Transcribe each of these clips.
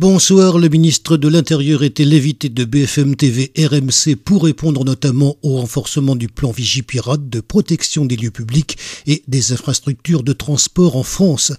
Bonsoir, le ministre de l'Intérieur était l'invité de BFM TV RMC pour répondre notamment au renforcement du plan Vigipirate de protection des lieux publics et des infrastructures de transport en France.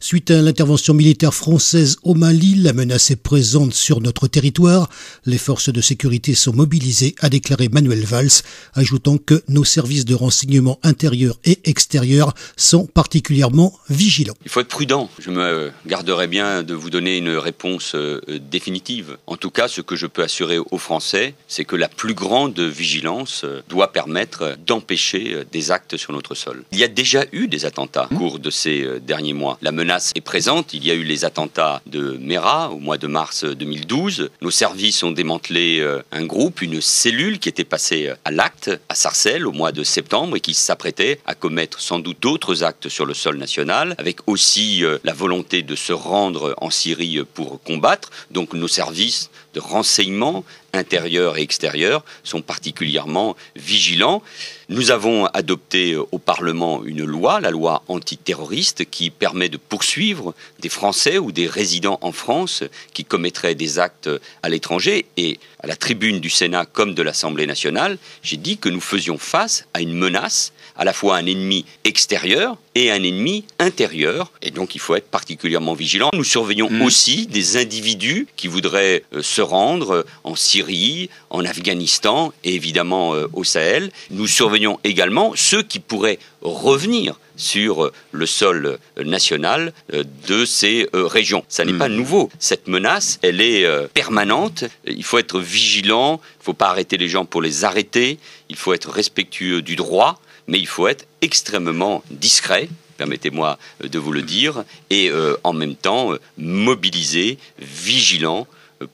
Suite à l'intervention militaire française au Mali, la menace est présente sur notre territoire. Les forces de sécurité sont mobilisées, a déclaré Manuel Valls, ajoutant que nos services de renseignement intérieur et extérieur sont particulièrement vigilants. Il faut être prudent. Je me garderai bien de vous donner une réponse définitive. En tout cas, ce que je peux assurer aux Français, c'est que la plus grande vigilance doit permettre d'empêcher des actes sur notre sol. Il y a déjà eu des attentats au cours de ces derniers mois. La menace est présente. Il y a eu les attentats de Mera au mois de mars 2012. Nos services ont démantelé un groupe, une cellule qui était passée à l'acte à Sarcelles au mois de septembre et qui s'apprêtait à commettre sans doute d'autres actes sur le sol national, avec aussi la volonté de se rendre en Syrie pour combattre. Donc nos services de renseignement intérieur et extérieur sont particulièrement vigilants. Nous avons adopté au Parlement une loi, la loi antiterroriste, qui permet de poursuivre des Français ou des résidents en France qui commettraient des actes à l'étranger. Et à la tribune du Sénat comme de l'Assemblée nationale, j'ai dit que nous faisions face à une menace, à la fois un ennemi extérieur et un ennemi intérieur. Et donc il faut être particulièrement vigilant. Nous surveillons aussi des individus qui voudraient se rendre en Syrie, en Afghanistan et évidemment au Sahel. Nous surveillons également ceux qui pourraient revenir sur le sol national de ces régions. Ça n'est pas nouveau. Cette menace, elle est permanente. Il faut être vigilant. Il ne faut pas arrêter les gens pour les arrêter. Il faut être respectueux du droit. Mais il faut être extrêmement discret, permettez-moi de vous le dire, et en même temps mobilisé, vigilant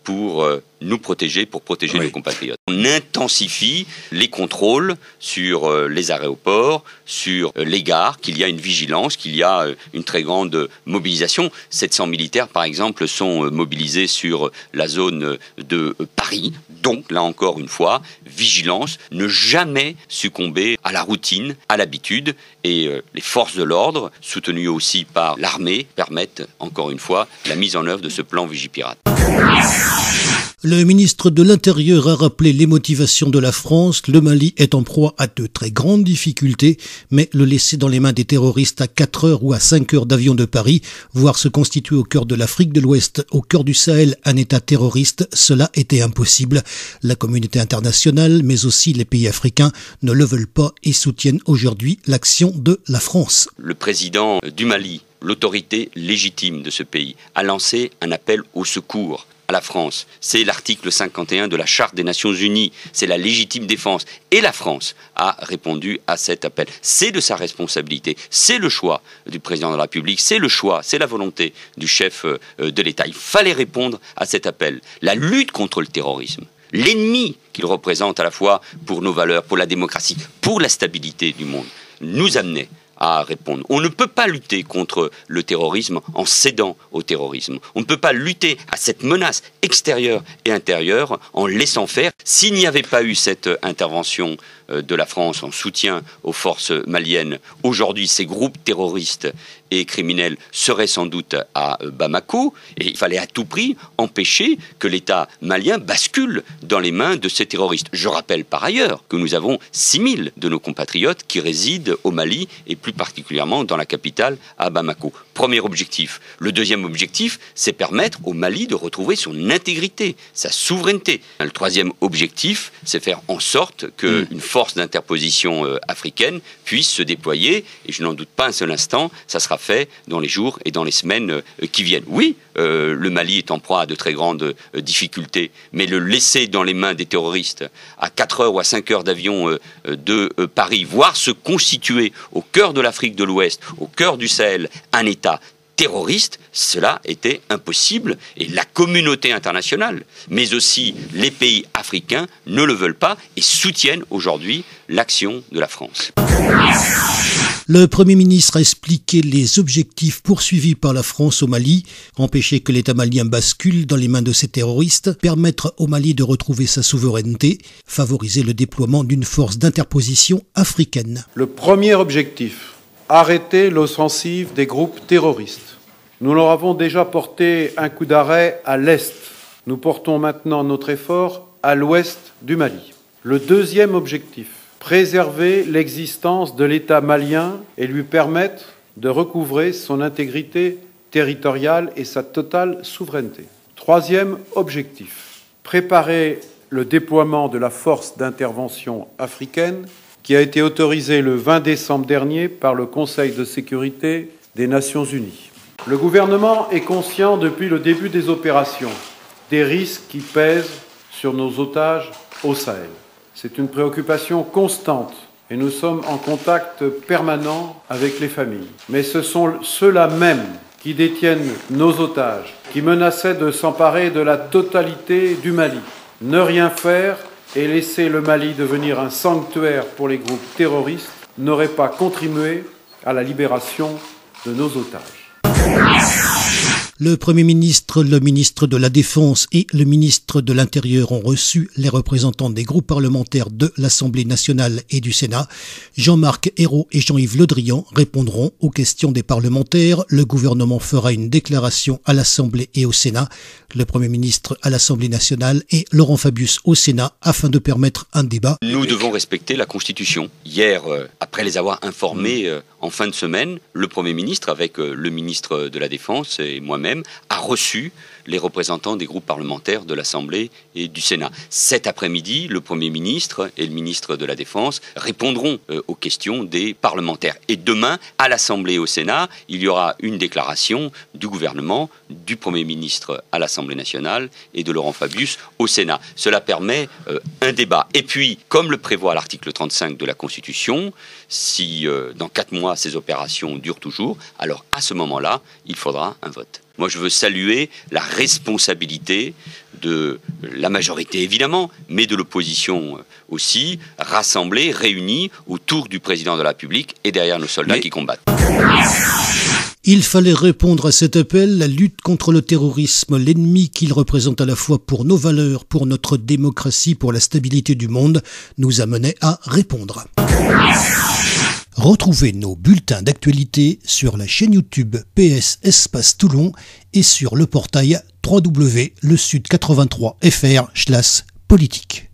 pour nous protéger, pour protéger nos compatriotes. On intensifie les contrôles sur les aéroports, sur les gares, qu'il y a une vigilance, qu'il y a une très grande mobilisation. 700 militaires, par exemple, sont mobilisés sur la zone de Paris. Donc, là encore une fois, vigilance, ne jamais succomber à la routine, à l'habitude. Et les forces de l'ordre, soutenues aussi par l'armée, permettent, encore une fois, la mise en œuvre de ce plan Vigipirate. Le ministre de l'Intérieur a rappelé les motivations de la France. Le Mali est en proie à de très grandes difficultés, mais le laisser dans les mains des terroristes à 4 heures ou à 5 heures d'avion de Paris, voire se constituer au cœur de l'Afrique de l'Ouest, au cœur du Sahel, un État terroriste, cela était impossible. La communauté internationale, mais aussi les pays africains, ne le veulent pas et soutiennent aujourd'hui l'action de la France. Le président du Mali, l'autorité légitime de ce pays, a lancé un appel au secours à la France. C'est l'article 51 de la Charte des Nations Unies. C'est la légitime défense. Et la France a répondu à cet appel. C'est de sa responsabilité. C'est le choix du président de la République. C'est le choix, c'est la volonté du chef de l'État. Il fallait répondre à cet appel. La lutte contre le terrorisme, l'ennemi qu'il représente à la fois pour nos valeurs, pour la démocratie, pour la stabilité du monde, nous amenait à répondre. On ne peut pas lutter contre le terrorisme en cédant au terrorisme. On ne peut pas lutter à cette menace extérieure et intérieure en laissant faire. S'il n'y avait pas eu cette intervention de la France en soutien aux forces maliennes, aujourd'hui ces groupes terroristes et criminels seraient sans doute à Bamako, et il fallait à tout prix empêcher que l'État malien bascule dans les mains de ces terroristes. Je rappelle par ailleurs que nous avons 6000 de nos compatriotes qui résident au Mali et plus particulièrement dans la capitale à Bamako. Premier objectif. Le deuxième objectif, c'est permettre au Mali de retrouver son intégrité, sa souveraineté. Le troisième objectif, c'est faire en sorte qu'une force d'interposition africaine puisse se déployer, et je n'en doute pas un seul instant, ça sera fait dans les jours et dans les semaines qui viennent. Oui, le Mali est en proie à de très grandes difficultés, mais le laisser dans les mains des terroristes à 4 heures ou à 5 heures d'avion de Paris, voire se constituer au cœur de l'Afrique de l'Ouest, au cœur du Sahel, un État terroriste, cela était impossible. Et la communauté internationale, mais aussi les pays africains, ne le veulent pas et soutiennent aujourd'hui l'action de la France. Le Premier ministre a expliqué les objectifs poursuivis par la France au Mali, empêcher que l'État malien bascule dans les mains de ces terroristes, permettre au Mali de retrouver sa souveraineté, favoriser le déploiement d'une force d'interposition africaine. Le premier objectif, arrêter l'offensive des groupes terroristes. Nous leur avons déjà porté un coup d'arrêt à l'est. Nous portons maintenant notre effort à l'ouest du Mali. Le deuxième objectif, préserver l'existence de l'État malien et lui permettre de recouvrer son intégrité territoriale et sa totale souveraineté. Troisième objectif, préparer le déploiement de la force d'intervention africaine qui a été autorisée le 20 décembre dernier par le Conseil de sécurité des Nations Unies. Le gouvernement est conscient depuis le début des opérations des risques qui pèsent sur nos otages au Sahel. C'est une préoccupation constante et nous sommes en contact permanent avec les familles. Mais ce sont ceux-là même qui détiennent nos otages, qui menaçaient de s'emparer de la totalité du Mali. Ne rien faire et laisser le Mali devenir un sanctuaire pour les groupes terroristes n'aurait pas contribué à la libération de nos otages. Le Premier ministre, le ministre de la Défense et le ministre de l'Intérieur ont reçu les représentants des groupes parlementaires de l'Assemblée nationale et du Sénat. Jean-Marc Ayrault et Jean-Yves Le Drian répondront aux questions des parlementaires. Le gouvernement fera une déclaration à l'Assemblée et au Sénat. Le Premier ministre à l'Assemblée nationale et Laurent Fabius au Sénat afin de permettre un débat. Nous devons respecter la Constitution. Hier, après les avoir informés en fin de semaine, le Premier ministre avec le ministre de la Défense et moi-même a reçu les représentants des groupes parlementaires de l'Assemblée et du Sénat. Cet après-midi, le Premier ministre et le ministre de la Défense répondront aux questions des parlementaires. Et demain, à l'Assemblée et au Sénat, il y aura une déclaration du gouvernement, du Premier ministre à l'Assemblée nationale et de Laurent Fabius au Sénat. Cela permet un débat. Et puis, comme le prévoit l'article 35 de la Constitution, si dans 4 mois ces opérations durent toujours, alors à ce moment-là, il faudra un vote. Moi, je veux saluer la responsabilité de la majorité, évidemment, mais de l'opposition aussi, rassemblée, réunie autour du président de la République et derrière nos soldats qui combattent. Il fallait répondre à cet appel. La lutte contre le terrorisme, l'ennemi qu'il représente à la fois pour nos valeurs, pour notre démocratie, pour la stabilité du monde, nous amenait à répondre. Retrouvez nos bulletins d'actualité sur la chaîne YouTube PS Espace Toulon et sur le portail www.lesud83fr/politique.